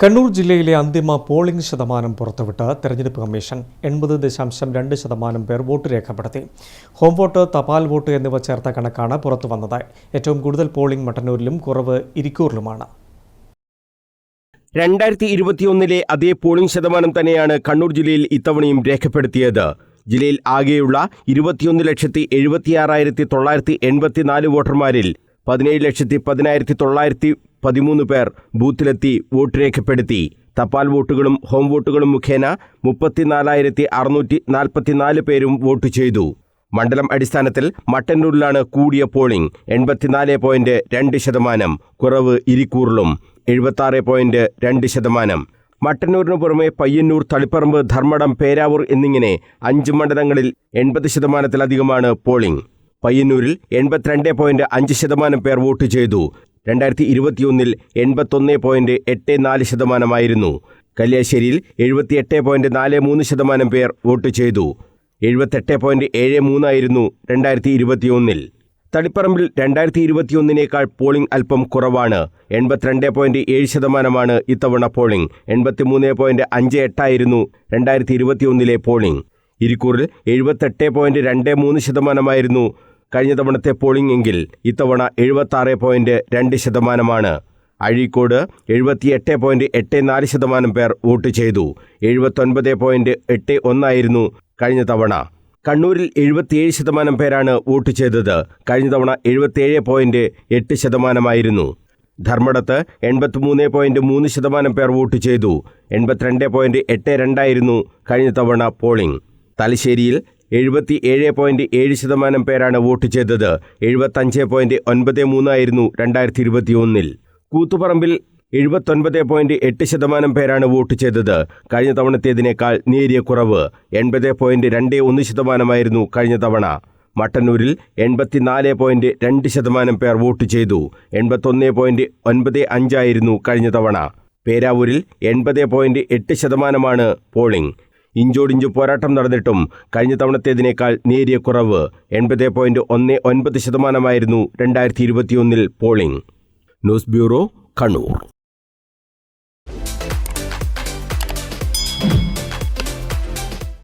കണ്ണൂർ ജില്ലയിലെ അന്തിമ പോളിംഗ് ശതമാനം പുറത്തുവിട്ട് തെരഞ്ഞെടുപ്പ് കമ്മീഷൻ 80.2% പേർ വോട്ട് രേഖപ്പെടുത്തി. ഹോം വോട്ട്, തപാൽ വോട്ട് എന്നിവ ചേർത്ത കണക്കാണ് പുറത്തുവന്നത്. ഏറ്റവും കൂടുതൽ പോളിംഗ് മട്ടന്നൂരിലും കുറവ് ഇരിക്കൂറിലുമാണ്. 2021 അതേ പോളിംഗ് ശതമാനം തന്നെയാണ് കണ്ണൂർ ജില്ലയിൽ ഇത്തവണയും രേഖപ്പെടുത്തിയത്. ജില്ലയിൽ ആകെയുള്ള 21,76,984 വോട്ടർമാരിൽ 17,10,913 പേർ ബൂത്തിലെത്തി വോട്ട് രേഖപ്പെടുത്തി. തപാൽ വോട്ടുകളും ഹോം വോട്ടുകളും മുഖേന 34,644 പേരും വോട്ട് ചെയ്തു. മണ്ഡലം അടിസ്ഥാനത്തിൽ മട്ടന്നൂരിലാണ് കൂടിയ പോളിംഗ് 84.2%, കുറവ് ഇരിക്കൂറിലും 76.2%. മട്ടന്നൂരിനു പുറമെ പയ്യന്നൂർ, തളിപ്പറമ്പ്, ധർമ്മടം, പേരാവൂർ എന്നിങ്ങനെ 5 മണ്ഡലങ്ങളിൽ 80%-ലധികമാണ് പോളിംഗ്. പയ്യന്നൂരിൽ 82.5% പേർ വോട്ട് ചെയ്തു. 2021 81.84% കല്യാശ്ശേരിയിൽ 78.43% പേർ വോട്ട് ചെയ്തു. 78.73 2021. തളിപ്പറമ്പിൽ 2021 പോളിംഗ് അല്പം കുറവാണ്. 82.7% ഇത്തവണ പോളിംഗ്. 83.58 2021 പോളിംഗ്. ഇരിക്കൂറിൽ 78.23% കഴിഞ്ഞ തവണത്തെ പോളിംഗ് എങ്കിൽ ഇത്തവണ 76.2%. അഴീക്കോട് 78.84% പേർ വോട്ട് ചെയ്തു. 79.81 കഴിഞ്ഞ തവണ. കണ്ണൂരിൽ 77% പേരാണ് വോട്ട് ചെയ്തത്. കഴിഞ്ഞ തവണ 77.8%. ധർമ്മടത്ത് 83.3% പേർ വോട്ട് ചെയ്തു. 82.82 കഴിഞ്ഞ തവണ പോളിംഗ്. തലശ്ശേരിയിൽ 77.7% പേരാണ് വോട്ട് ചെയ്തത്. 75.93 2021. കൂത്തുപറമ്പിൽ 79.8% പേരാണ് വോട്ട് ചെയ്തത്. കഴിഞ്ഞ തവണത്തേതിനേക്കാൾ നേരിയ കുറവ്. 80.21% കഴിഞ്ഞ തവണ. മട്ടന്നൂരിൽ 84.2% പേർ വോട്ട് ചെയ്തു. 81.95 കഴിഞ്ഞ തവണ. പേരാവൂരിൽ 80.8% പോളിംഗ്. ഇഞ്ചോടിഞ്ച് പോരാട്ടം നടന്നിട്ടും കഴിഞ്ഞ തവണത്തേതിനേക്കാൾ നേരിയ കുറവ്. 80.19% 2021 പോളിംഗ്. News bureau, Kannur.